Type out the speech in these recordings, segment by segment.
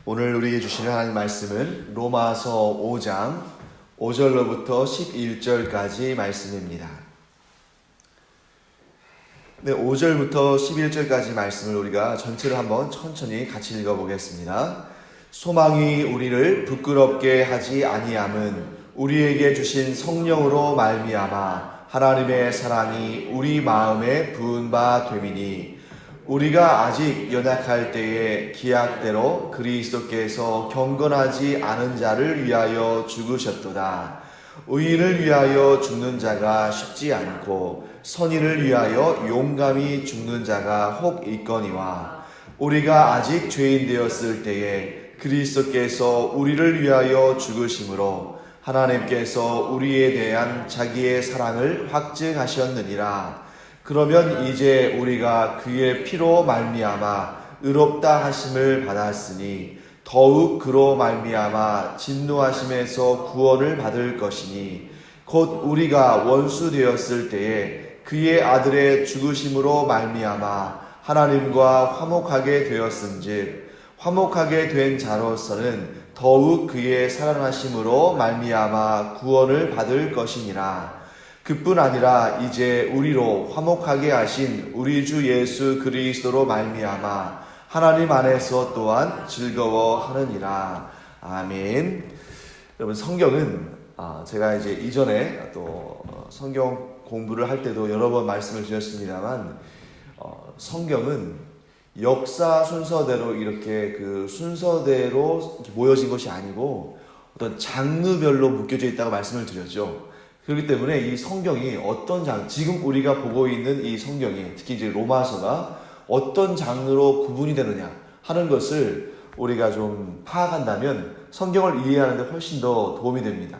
오늘 우리에게 주시는 하나님 말씀은 로마서 5장 5절로부터 11절까지 말씀입니다. 네, 5절부터 11절까지 말씀을 우리가 전체를 한번 천천히 같이 읽어보겠습니다. 소망이 우리를 부끄럽게 하지 아니함은 우리에게 주신 성령으로 말미암아 하나님의 사랑이 우리 마음에 부은 바 됨이니 우리가 아직 연약할 때에 기약대로 그리스도께서 경건하지 않은 자를 위하여 죽으셨도다. 의인을 위하여 죽는 자가 쉽지 않고 선인을 위하여 용감히 죽는 자가 혹 있거니와 우리가 아직 죄인 되었을 때에 그리스도께서 우리를 위하여 죽으심으로 하나님께서 우리에 대한 자기의 사랑을 확증하셨느니라. 그러면 이제 우리가 그의 피로 말미암아 의롭다 하심을 받았으니 더욱 그로 말미암아 진노하심에서 구원을 받을 것이니 곧 우리가 원수 되었을 때에 그의 아들의 죽으심으로 말미암아 하나님과 화목하게 되었은즉 화목하게 된 자로서는 더욱 그의 살아나심으로 말미암아 구원을 받을 것이니라. 그뿐 아니라 이제 우리로 화목하게 하신 우리 주 예수 그리스도로 말미암아 하나님 안에서 또한 즐거워하느니라. 아멘. 여러분, 성경은 제가 이제 이전에 또 성경 공부를 할 때도 여러 번 말씀을 드렸습니다만 성경은 역사 순서대로 이렇게 그 순서대로 모여진 것이 아니고 어떤 장르별로 묶여져 있다고 말씀을 드렸죠. 그렇기 때문에 이 성경이 어떤 지금 우리가 보고 있는 이 성경이 특히 이제 로마서가 어떤 장르로 구분이 되느냐 하는 것을 우리가 좀 파악한다면 성경을 이해하는 데 훨씬 더 도움이 됩니다.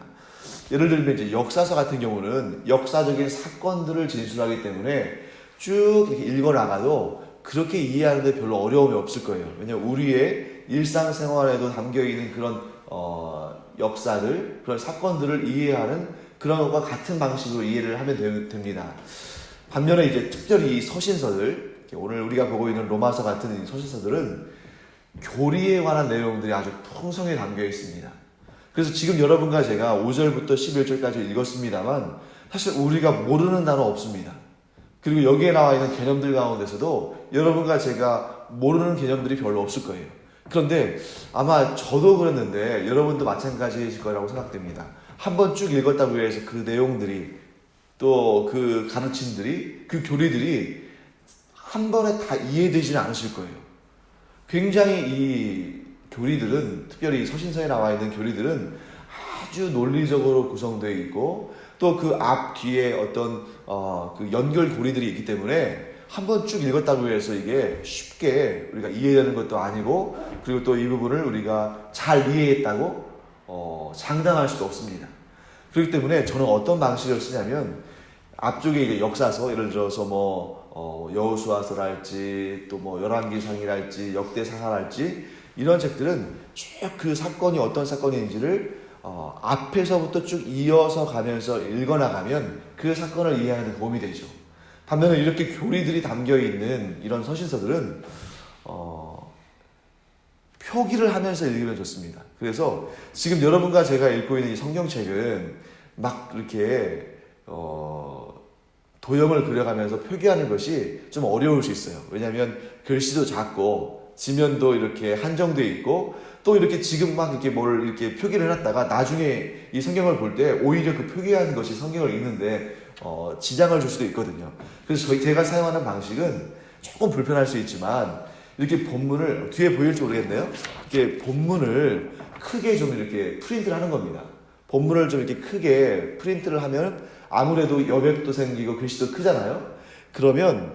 예를 들면 이제 역사서 같은 경우는 역사적인 사건들을 진술하기 때문에 쭉 이렇게 읽어나가도 그렇게 이해하는 데 별로 어려움이 없을 거예요. 왜냐하면 우리의 일상생활에도 담겨있는 그런 역사들, 그런 사건들을 이해하는 그런 것과 같은 방식으로 이해를 하면 됩니다. 반면에 이제 특별히 이 서신서들, 오늘 우리가 보고 있는 로마서 같은 이 서신서들은 교리에 관한 내용들이 아주 풍성히 담겨 있습니다. 그래서 지금 여러분과 제가 5절부터 11절까지 읽었습니다만 사실 우리가 모르는 단어 없습니다. 그리고 여기에 나와 있는 개념들 가운데서도 여러분과 제가 모르는 개념들이 별로 없을 거예요. 그런데 아마 저도 그랬는데 여러분도 마찬가지이실 거라고 생각됩니다. 한번 쭉 읽었다고 해서 그 내용들이 또 그 가르침들이 그 교리들이 한 번에 다 이해되지는 않으실 거예요. 굉장히 이 교리들은 특별히 서신서에 나와 있는 교리들은 아주 논리적으로 구성되어 있고 또 그 앞 뒤에 어떤 그 연결 고리들이 있기 때문에 한번 쭉 읽었다고 해서 이게 쉽게 우리가 이해되는 것도 아니고 그리고 또 이 부분을 우리가 잘 이해했다고 장담할 수도 없습니다. 그렇기 때문에 저는 어떤 방식을 쓰냐면 앞쪽에 이제 역사서, 예를 들어서 여호수아서랄지 또 열왕기상이랄지 역대사사랄지 이런 책들은 쭉 그 사건이 어떤 사건인지를 앞에서부터 쭉 이어서 가면서 읽어나가면 그 사건을 이해하는 데 도움이 되죠. 반면에 이렇게 교리들이 담겨있는 이런 서신서들은 표기를 하면서 읽으면 좋습니다. 그래서 지금 여러분과 제가 읽고 있는 이 성경책은 막 이렇게 도형을 그려가면서 표기하는 것이 좀 어려울 수 있어요. 왜냐하면 글씨도 작고 지면도 이렇게 한정되어 있고 또 이렇게 지금 막 이렇게 뭘 이렇게 표기를 해놨다가 나중에 이 성경을 볼 때 오히려 그 표기한 것이 성경을 읽는데 지장을 줄 수도 있거든요. 그래서 제가 사용하는 방식은 조금 불편할 수 있지만 이렇게 본문을 뒤에 보일지 모르겠네요. 이렇게 본문을 크게 좀 이렇게 프린트를 하는 겁니다. 본문을 좀 이렇게 크게 프린트를 하면 아무래도 여백도 생기고 글씨도 크잖아요. 그러면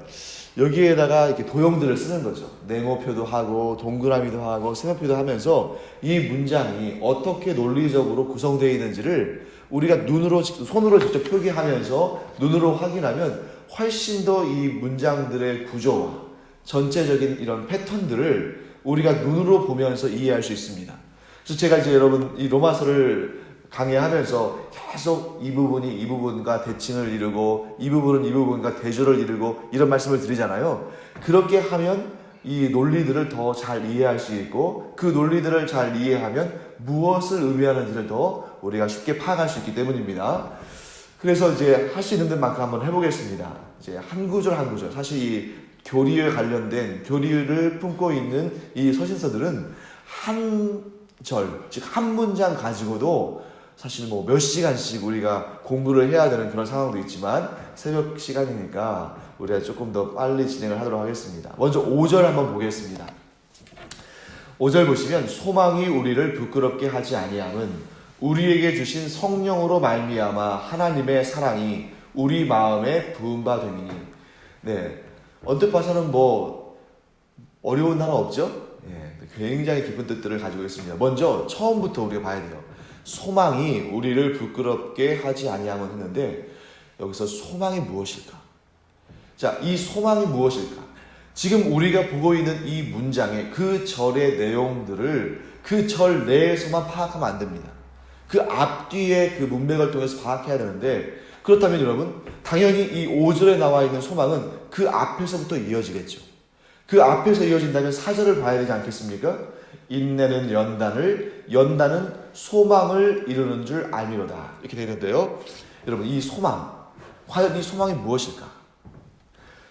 여기에다가 이렇게 도형들을 쓰는 거죠. 네모표도 하고 동그라미도 하고 세모표도 하면서 이 문장이 어떻게 논리적으로 구성되어 있는지를 우리가 손으로 직접 표기하면서 눈으로 확인하면 훨씬 더 이 문장들의 구조와 전체적인 이런 패턴들을 우리가 눈으로 보면서 이해할 수 있습니다. 그래서 제가 이제 여러분 이 로마서를 강의하면서 계속 이 부분이 이 부분과 대칭을 이루고 이 부분은 이 부분과 대조를 이루고 이런 말씀을 드리잖아요. 그렇게 하면 이 논리들을 더 잘 이해할 수 있고 그 논리들을 잘 이해하면 무엇을 의미하는지를 더 우리가 쉽게 파악할 수 있기 때문입니다. 그래서 이제 할 수 있는 만큼 한번 해보겠습니다. 이제 한 구절 한 구절. 사실 이 교리에 관련된 교리를 품고 있는 이 서신서들은 한 절, 즉 한 문장 가지고도 사실 뭐 몇 시간씩 우리가 공부를 해야 되는 그런 상황도 있지만 새벽 시간이니까 우리가 조금 더 빨리 진행을 하도록 하겠습니다. 먼저 5절 한번 보겠습니다. 5절 보시면 소망이 우리를 부끄럽게 하지 아니함은 우리에게 주신 성령으로 말미암아 하나님의 사랑이 우리 마음에 부은 바 됨이니. 네, 언뜻 봐서는 뭐 어려운 단어 없죠? 예, 굉장히 깊은 뜻들을 가지고 있습니다. 먼저 처음부터 우리가 봐야 돼요. 소망이 우리를 부끄럽게 하지 아니함은 했는데 여기서 소망이 무엇일까? 자, 이 소망이 무엇일까? 지금 우리가 보고 있는 이 문장의 그 절의 내용들을 그 절 내에서만 파악하면 안 됩니다. 그 앞뒤의 그 문맥을 통해서 파악해야 되는데 그렇다면 여러분 당연히 이 5절에 나와 있는 소망은 그 앞에서부터 이어지겠죠. 그 앞에서 이어진다면 4절을 봐야 되지 않겠습니까? 인내는 연단은 소망을 이루는 줄 알미로다. 이렇게 되는데요. 여러분 이 소망, 과연 이 소망이 무엇일까?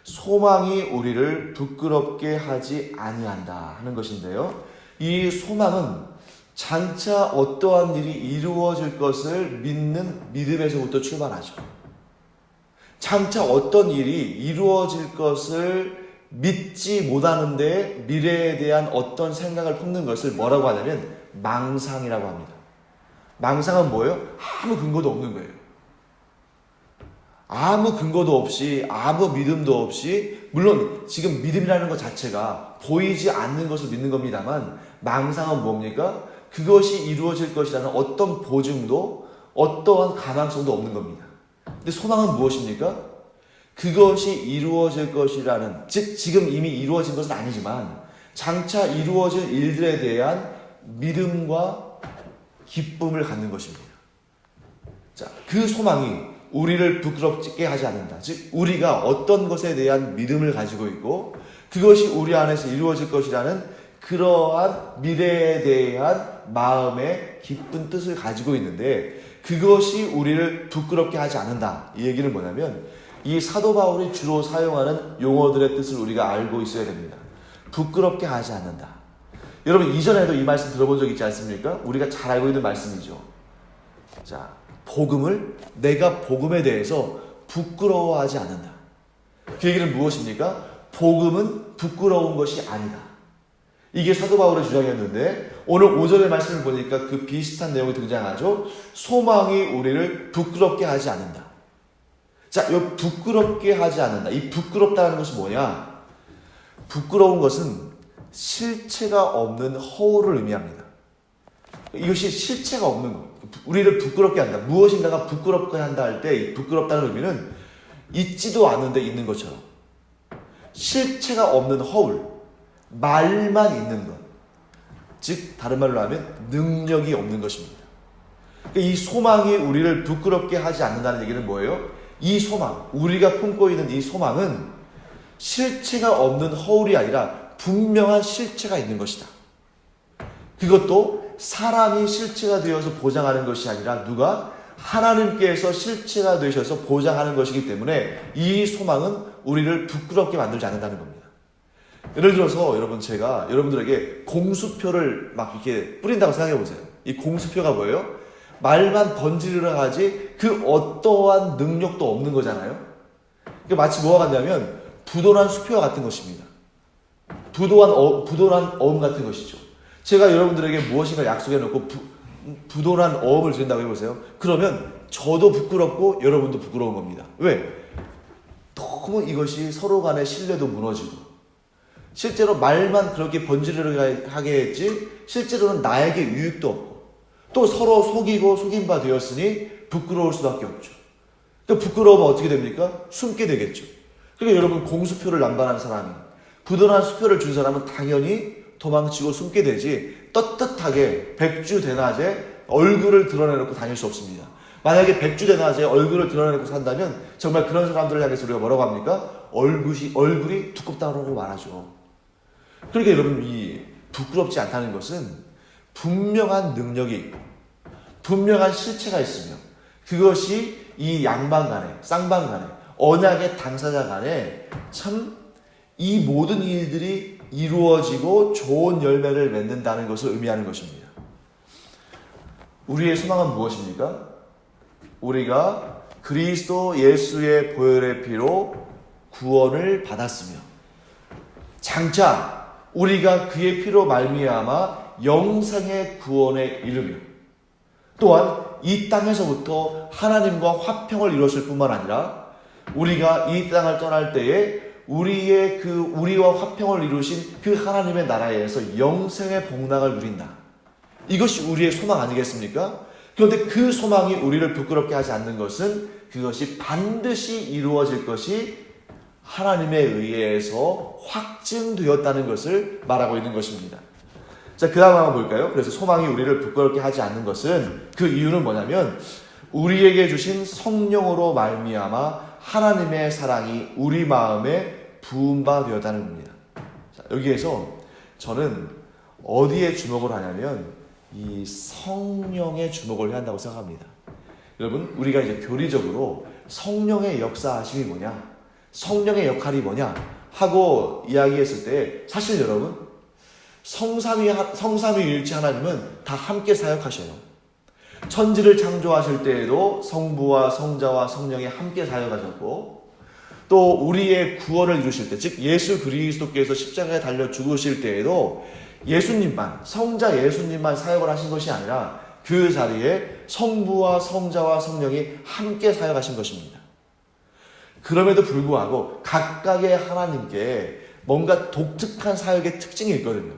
소망이 우리를 부끄럽게 하지 아니한다 하는 것인데요. 이 소망은 장차 어떠한 일이 이루어질 것을 믿는 믿음에서부터 출발하죠. 장차 어떤 일이 이루어질 것을 믿지 못하는데 미래에 대한 어떤 생각을 품는 것을 뭐라고 하냐면 망상이라고 합니다. 망상은 뭐예요? 아무 근거도 없는 거예요. 아무 근거도 없이 아무 믿음도 없이, 물론 지금 믿음이라는 것 자체가 보이지 않는 것을 믿는 겁니다만 망상은 뭡니까? 그것이 이루어질 것이라는 어떤 보증도 어떠한 가망성도 없는 겁니다. 근데 소망은 무엇입니까? 그것이 이루어질 것이라는, 즉 지금 이미 이루어진 것은 아니지만 장차 이루어질 일들에 대한 믿음과 기쁨을 갖는 것입니다. 자, 그 소망이 우리를 부끄럽게 하지 않는다. 즉 우리가 어떤 것에 대한 믿음을 가지고 있고 그것이 우리 안에서 이루어질 것이라는 그러한 미래에 대한 마음의 기쁜 뜻을 가지고 있는데 그것이 우리를 부끄럽게 하지 않는다. 이 얘기는 뭐냐면 이 사도 바울이 주로 사용하는 용어들의 뜻을 우리가 알고 있어야 됩니다. 부끄럽게 하지 않는다. 여러분 이전에도 이 말씀 들어본 적 있지 않습니까? 우리가 잘 알고 있는 말씀이죠. 자, 내가 복음에 대해서 부끄러워하지 않는다. 그 얘기는 무엇입니까? 복음은 부끄러운 것이 아니다. 이게 사도 바울의 주장이었는데 오늘 5절의 말씀을 보니까 그 비슷한 내용이 등장하죠. 소망이 우리를 부끄럽게 하지 않는다. 자, 이 부끄럽게 하지 않는다. 이 부끄럽다는 것은 뭐냐? 부끄러운 것은 실체가 없는 허울을 의미합니다. 이것이 실체가 없는 것. 우리를 부끄럽게 한다. 무엇인가가 부끄럽게 한다 할 때 이 부끄럽다는 의미는 있지도 않은데 있는 것처럼. 실체가 없는 허울. 말만 있는 것. 즉 다른 말로 하면 능력이 없는 것입니다. 이 소망이 우리를 부끄럽게 하지 않는다는 얘기는 뭐예요? 이 소망, 우리가 품고 있는 이 소망은 실체가 없는 허울이 아니라 분명한 실체가 있는 것이다. 그것도 사람이 실체가 되어서 보장하는 것이 아니라 누가? 하나님께서 실체가 되셔서 보장하는 것이기 때문에 이 소망은 우리를 부끄럽게 만들지 않는다는 겁니다. 예를 들어서 여러분 제가 여러분들에게 공수표를 막 이렇게 뿌린다고 생각해 보세요. 이 공수표가 뭐예요? 말만 번지르르 하지 그 어떠한 능력도 없는 거잖아요. 이게 마치 뭐와 같냐면 부도난 수표와 같은 것입니다. 부도난 어음 같은 것이죠. 제가 여러분들에게 무엇인가 약속해 놓고 부도난 어음을 드린다고 해보세요. 그러면 저도 부끄럽고 여러분도 부끄러운 겁니다. 왜? 너무 이것이 서로 간의 신뢰도 무너지고 실제로 말만 그렇게 번지르르 하게 했지 실제로는 나에게 유익도 없고 또 서로 속이고 속인 바 되었으니 부끄러울 수밖에 없죠. 또 부끄러우면 어떻게 됩니까? 숨게 되겠죠. 그러니까 여러분 공수표를 남발한 사람이 부도난 수표를 준 사람은 당연히 도망치고 숨게 되지 떳떳하게 백주대낮에 얼굴을 드러내놓고 다닐 수 없습니다. 만약에 백주대낮에 얼굴을 드러내놓고 산다면 정말 그런 사람들을 향해서 우리가 뭐라고 합니까? 얼굴이 두껍다고 말하죠. 그러니까 여러분, 이 부끄럽지 않다는 것은 분명한 능력이 있고 분명한 실체가 있으며 그것이 이 양반 간에 쌍방 간에 언약의 당사자 간에 참 이 모든 일들이 이루어지고 좋은 열매를 맺는다는 것을 의미하는 것입니다. 우리의 소망은 무엇입니까? 우리가 그리스도 예수의 보혈의 피로 구원을 받았으며 장차 우리가 그의 피로 말미암아 영생의 구원에 이르며 또한 이 땅에서부터 하나님과 화평을 이뤘을 뿐만 아니라 우리가 이 땅을 떠날 때에 우리와 화평을 이루신 그 하나님의 나라에서 영생의 복락을 누린다. 이것이 우리의 소망 아니겠습니까? 그런데 그 소망이 우리를 부끄럽게 하지 않는 것은 그것이 반드시 이루어질 것이 하나님에 의해서 확증되었다는 것을 말하고 있는 것입니다. 자, 그 다음 한번 볼까요? 그래서 소망이 우리를 부끄럽게 하지 않는 것은 그 이유는 뭐냐면 우리에게 주신 성령으로 말미암아 하나님의 사랑이 우리 마음에 부은 바 되었다는 겁니다. 자, 여기에서 저는 어디에 주목을 하냐면 이 성령에 주목을 해야 한다고 생각합니다. 여러분, 우리가 이제 교리적으로 성령의 역사하심이 뭐냐, 성령의 역할이 뭐냐 하고 이야기했을 때 사실 여러분, 성삼위일체 하나님은 다 함께 사역하셔요. 천지를 창조하실 때에도 성부와 성자와 성령이 함께 사역하셨고 또 우리의 구원을 이루실 때, 즉 예수 그리스도께서 십자가에 달려 죽으실 때에도 예수님만, 성자 예수님만 사역을 하신 것이 아니라 그 자리에 성부와 성자와 성령이 함께 사역하신 것입니다. 그럼에도 불구하고 각각의 하나님께 뭔가 독특한 사역의 특징이 있거든요.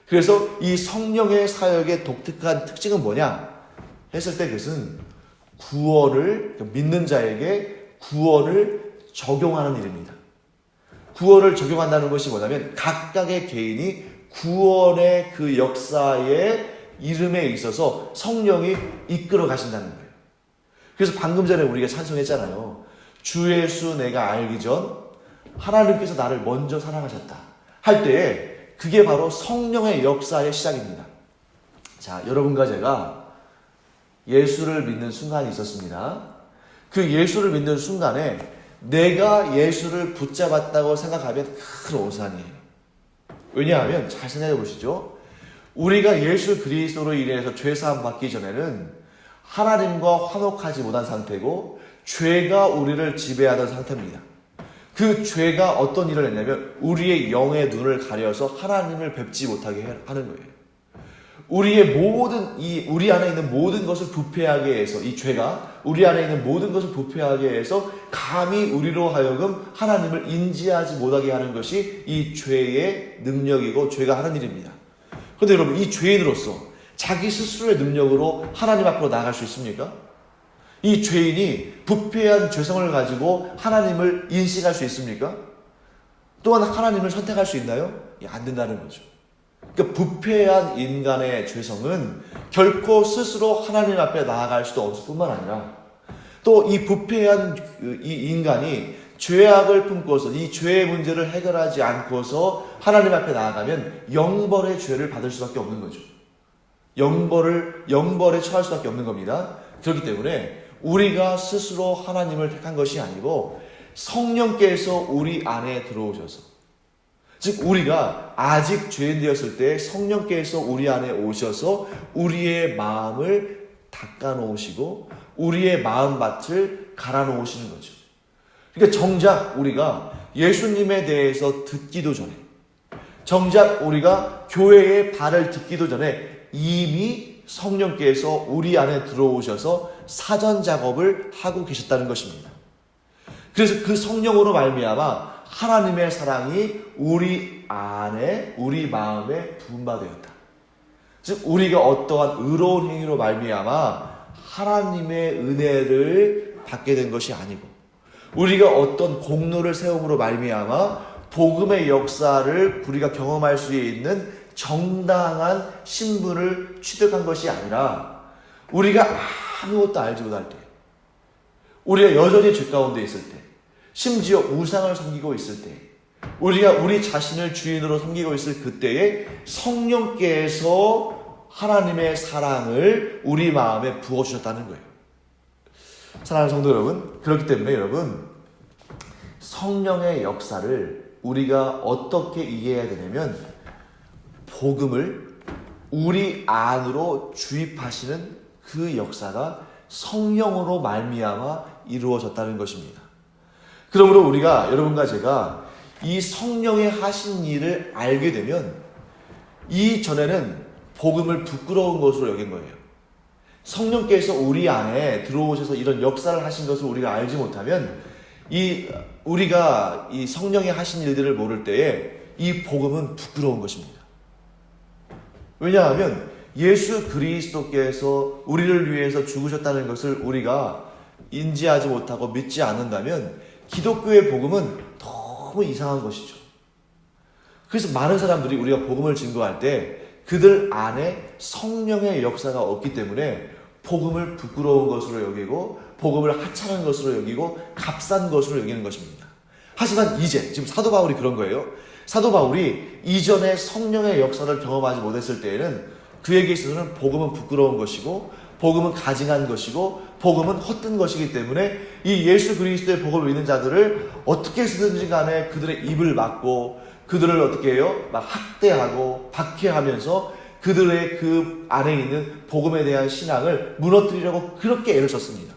그래서 이 성령의 사역의 독특한 특징은 뭐냐 했을 때 그것은 구원을, 믿는 자에게 구원을 적용하는 일입니다. 구원을 적용한다는 것이 뭐냐면 각각의 개인이 구원의 그 역사의 이름에 있어서 성령이 이끌어 가신다는 거예요. 그래서 방금 전에 우리가 찬송했잖아요. 주 예수 내가 알기 전 하나님께서 나를 먼저 사랑하셨다 할 때에 그게 바로 성령의 역사의 시작입니다. 자, 여러분과 제가 예수를 믿는 순간이 있었습니다. 그 예수를 믿는 순간에 내가 예수를 붙잡았다고 생각하면 큰 오산이에요. 왜냐하면 잘 생각해 보시죠. 우리가 예수 그리스도로 인해서 죄사함 받기 전에는 하나님과 화목하지 못한 상태고 죄가 우리를 지배하던 상태입니다. 그 죄가 어떤 일을 했냐면 우리의 영의 눈을 가려서 하나님을 뵙지 못하게 하는 거예요. 우리 안에 있는 모든 것을 부패하게 해서, 이 죄가 우리 안에 있는 모든 것을 부패하게 해서 감히 우리로 하여금 하나님을 인지하지 못하게 하는 것이 이 죄의 능력이고 죄가 하는 일입니다. 그런데 여러분, 이 죄인으로서 자기 스스로의 능력으로 하나님 앞으로 나아갈 수 있습니까? 이 죄인이 부패한 죄성을 가지고 하나님을 인식할 수 있습니까? 또한 하나님을 선택할 수 있나요? 안 된다는 거죠. 그러니까 부패한 인간의 죄성은 결코 스스로 하나님 앞에 나아갈 수도 없을 뿐만 아니라 또 이 부패한 이 인간이 죄악을 품고서 이 죄의 문제를 해결하지 않고서 하나님 앞에 나아가면 영벌의 죄를 받을 수밖에 없는 거죠. 영벌에 처할 수밖에 없는 겁니다. 그렇기 때문에 우리가 스스로 하나님을 택한 것이 아니고 성령께서 우리 안에 들어오셔서, 즉 우리가 아직 죄인 되었을 때 성령께서 우리 안에 오셔서 우리의 마음을 닦아 놓으시고 우리의 마음밭을 갈아 놓으시는 거죠. 그러니까 정작 우리가 예수님에 대해서 듣기도 전에, 정작 우리가 교회의 발을 듣기도 전에 이미 성령께서 우리 안에 들어오셔서 사전 작업을 하고 계셨다는 것입니다. 그래서 그 성령으로 말미암아 하나님의 사랑이 우리 안에, 우리 마음에 부음받았다. 즉 우리가 어떠한 의로운 행위로 말미암아 하나님의 은혜를 받게 된 것이 아니고 우리가 어떤 공로를 세움으로 말미암아 복음의 역사를 우리가 경험할 수 있는 정당한 신분을 취득한 것이 아니라 우리가 아무것도 알지 못할 때, 우리가 여전히 죄 가운데 있을 때, 심지어 우상을 섬기고 있을 때, 우리가 우리 자신을 주인으로 섬기고 있을 그때에 성령께서 하나님의 사랑을 우리 마음에 부어주셨다는 거예요. 사랑하는 성도 여러분, 그렇기 때문에 여러분, 성령의 역사를 우리가 어떻게 이해해야 되냐면, 복음을 우리 안으로 주입하시는 그 역사가 성령으로 말미암아 이루어졌다는 것입니다. 그러므로 우리가, 여러분과 제가 이 성령의 하신 일을 알게 되면 이전에는 복음을 부끄러운 것으로 여긴 거예요. 성령께서 우리 안에 들어오셔서 이런 역사를 하신 것을 우리가 알지 못하면 우리가 이 성령의 하신 일들을 모를 때에 이 복음은 부끄러운 것입니다. 왜냐하면 예수 그리스도께서 우리를 위해서 죽으셨다는 것을 우리가 인지하지 못하고 믿지 않는다면 기독교의 복음은 너무 이상한 것이죠. 그래서 많은 사람들이 우리가 복음을 증거할 때 그들 안에 성령의 역사가 없기 때문에 복음을 부끄러운 것으로 여기고 복음을 하찮은 것으로 여기고 값싼 것으로 여기는 것입니다. 하지만 이제 지금 사도 바울이 그런 거예요. 사도 바울이 이전에 성령의 역사를 경험하지 못했을 때에는 그에게 있어서는 복음은 부끄러운 것이고 복음은 가증한 것이고 복음은 헛된 것이기 때문에 이 예수 그리스도의 복음을 믿는 자들을 어떻게 해서든지 간에 그들의 입을 막고 그들을 어떻게 해요? 막 학대하고 박해하면서 그들의 그 안에 있는 복음에 대한 신앙을 무너뜨리려고 그렇게 애를 썼습니다.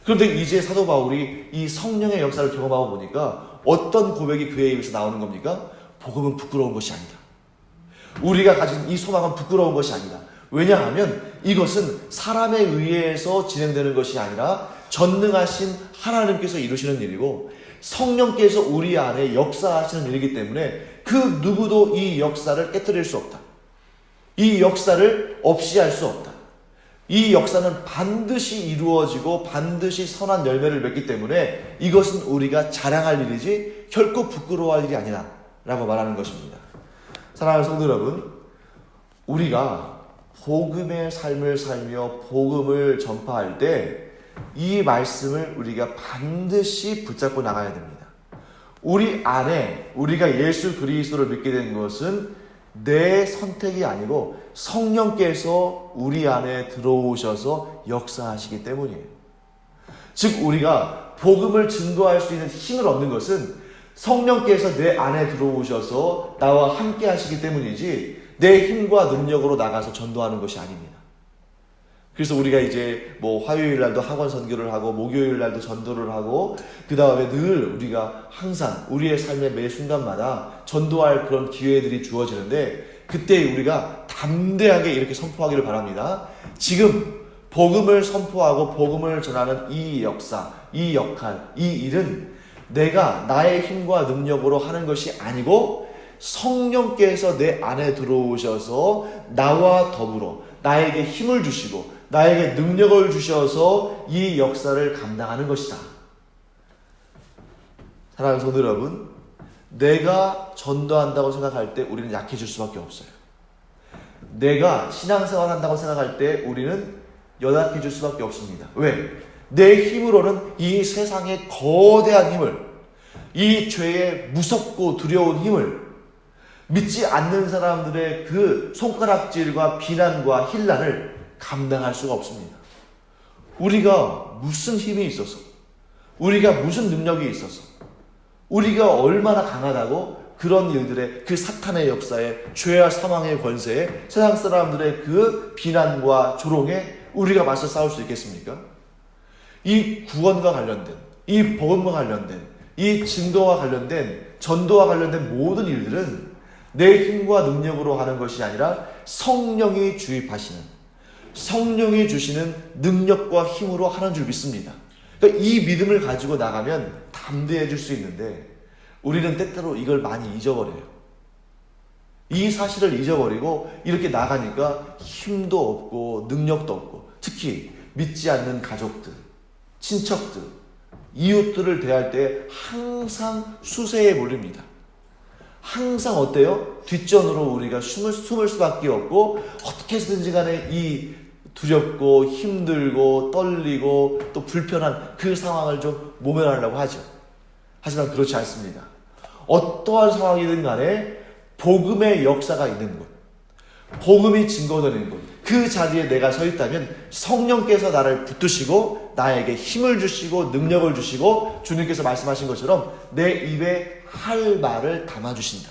그런데 이제 사도 바울이 이 성령의 역사를 경험하고 보니까 어떤 고백이 그의 입에서 나오는 겁니까? 복음은 부끄러운 것이 아니다. 우리가 가진 이 소망은 부끄러운 것이 아니다. 왜냐하면 이것은 사람에 의해서 진행되는 것이 아니라 전능하신 하나님께서 이루시는 일이고 성령께서 우리 안에 역사하시는 일이기 때문에 그 누구도 이 역사를 깨뜨릴 수 없다. 이 역사를 없이 할 수 없다. 이 역사는 반드시 이루어지고 반드시 선한 열매를 맺기 때문에 이것은 우리가 자랑할 일이지 결코 부끄러워할 일이 아니다 라고 말하는 것입니다. 사랑하는 성도 여러분, 우리가 복음의 삶을 살며 복음을 전파할 때 이 말씀을 우리가 반드시 붙잡고 나가야 됩니다. 우리 안에 우리가 예수 그리스도를 믿게 된 것은 내 선택이 아니고 성령께서 우리 안에 들어오셔서 역사하시기 때문이에요. 즉 우리가 복음을 증거할 수 있는 힘을 얻는 것은 성령께서 내 안에 들어오셔서 나와 함께 하시기 때문이지 내 힘과 능력으로 나가서 전도하는 것이 아닙니다. 그래서 우리가 이제 뭐 화요일 날도 학원 선교를 하고 목요일 날도 전도를 하고 그 다음에 늘 우리가 항상 우리의 삶의 매 순간마다 전도할 그런 기회들이 주어지는데 그때 우리가 담대하게 이렇게 선포하기를 바랍니다. 지금 복음을 선포하고 복음을 전하는 이 역사, 이 역할, 이 일은 내가 나의 힘과 능력으로 하는 것이 아니고 성령께서 내 안에 들어오셔서 나와 더불어 나에게 힘을 주시고 나에게 능력을 주셔서 이 역사를 감당하는 것이다. 사랑하는 성도 여러분, 내가 전도한다고 생각할 때 우리는 약해질 수밖에 없어요. 내가 신앙생활 한다고 생각할 때 우리는 연약해질 수밖에 없습니다. 왜? 내 힘으로는 이 세상의 거대한 힘을, 이 죄의 무섭고 두려운 힘을, 믿지 않는 사람들의 그 손가락질과 비난과 힐난을 감당할 수가 없습니다. 우리가 무슨 힘이 있어서, 우리가 무슨 능력이 있어서, 우리가 얼마나 강하다고 그런 일들의 그 사탄의 역사에 죄와 사망의 권세에 세상 사람들의 그 비난과 조롱에 우리가 맞서 싸울 수 있겠습니까? 이 구원과 관련된, 이 복음과 관련된, 이 증거와 관련된, 전도와 관련된 모든 일들은 내 힘과 능력으로 하는 것이 아니라 성령이 주입하시는, 성령이 주시는 능력과 힘으로 하는 줄 믿습니다. 그러니까 이 믿음을 가지고 나가면 담대해질 수 있는데 우리는 때때로 이걸 많이 잊어버려요. 이 사실을 잊어버리고 이렇게 나가니까 힘도 없고 능력도 없고 특히 믿지 않는 가족들, 친척들, 이웃들을 대할 때 항상 수세에 몰립니다. 항상 어때요? 뒷전으로 우리가 숨을 수밖에 없고 어떻게 해서든지 간에 이 두렵고 힘들고 떨리고 또 불편한 그 상황을 좀 모면하려고 하죠. 하지만 그렇지 않습니다. 어떠한 상황이든 간에 복음의 역사가 있는 곳, 복음이 증거되는 곳, 그 자리에 내가 서 있다면 성령께서 나를 붙드시고 나에게 힘을 주시고 능력을 주시고 주님께서 말씀하신 것처럼 내 입에 할 말을 담아주신다.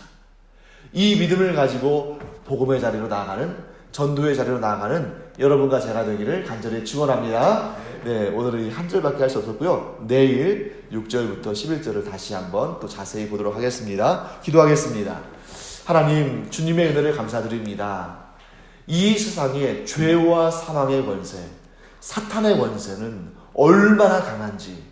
이 믿음을 가지고 복음의 자리로 나아가는, 전도의 자리로 나아가는 여러분과 제가 되기를 간절히 축원합니다. 네, 오늘은 한 절밖에 할 수 없었고요. 내일 6절부터 11절을 다시 한번 또 자세히 보도록 하겠습니다. 기도하겠습니다. 하나님, 주님의 은혜를 감사드립니다. 이 세상에 죄와 사망의 권세, 사탄의 권세는 얼마나 강한지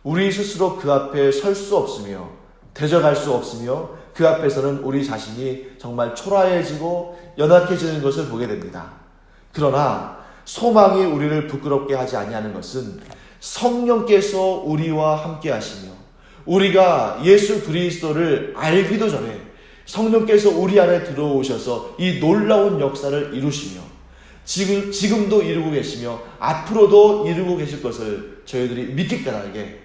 우리 스스로 그 앞에 설 수 없으며 대적할 수 없으며 그 앞에서는 우리 자신이 정말 초라해지고 연약해지는 것을 보게 됩니다. 그러나 소망이 우리를 부끄럽게 하지 아니하는 것은 성령께서 우리와 함께 하시며 우리가 예수 그리스도를 알기도 전에 성령께서 우리 안에 들어오셔서 이 놀라운 역사를 이루시며 지금도 이루고 계시며 앞으로도 이루고 계실 것을 저희들이 믿기 까닭에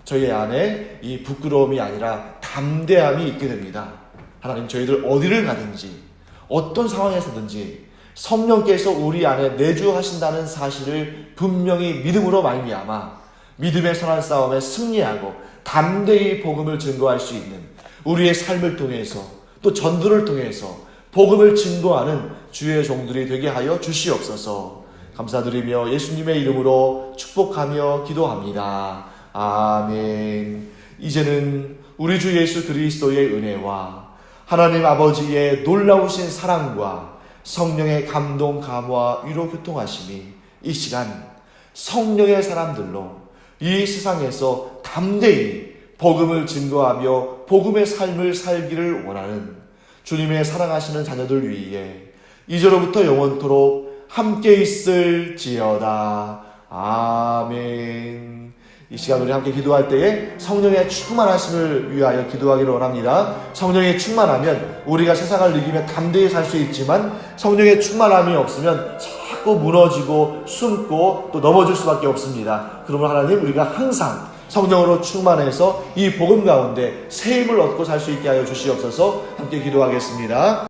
저희 안에 이 부끄러움이 아니라 담대함이 있게 됩니다. 하나님, 저희들 어디를 가든지 어떤 상황에서든지 성령께서 우리 안에 내주하신다는 사실을 분명히 믿음으로 말미암아 믿음의 선한 싸움에 승리하고 담대히 복음을 증거할 수 있는 우리의 삶을 통해서 또 전도를 통해서 복음을 증거하는 주의 종들이 되게 하여 주시옵소서. 감사드리며 예수님의 이름으로 축복하며 기도합니다. 아멘. 이제는 우리 주 예수 그리스도의 은혜와 하나님 아버지의 놀라우신 사랑과 성령의 감동, 감화, 위로, 교통하심이 이 시간 성령의 사람들로 이 세상에서 담대히 복음을 증거하며 복음의 삶을 살기를 원하는 주님의 사랑하시는 자녀들 위에 이제로부터 영원토록 함께 있을지어다. 아멘. 이 시간 우리 함께 기도할 때에 성령의 충만하심을 위하여 기도하기를 원합니다. 성령의 충만하면 우리가 세상을 이기며 담대히 살 수 있지만 성령의 충만함이 없으면 자꾸 무너지고 숨고 또 넘어질 수밖에 없습니다. 그러므로 하나님, 우리가 항상 성령으로 충만해서 이 복음 가운데 새 힘을 얻고 살 수 있게 하여 주시옵소서. 함께 기도하겠습니다.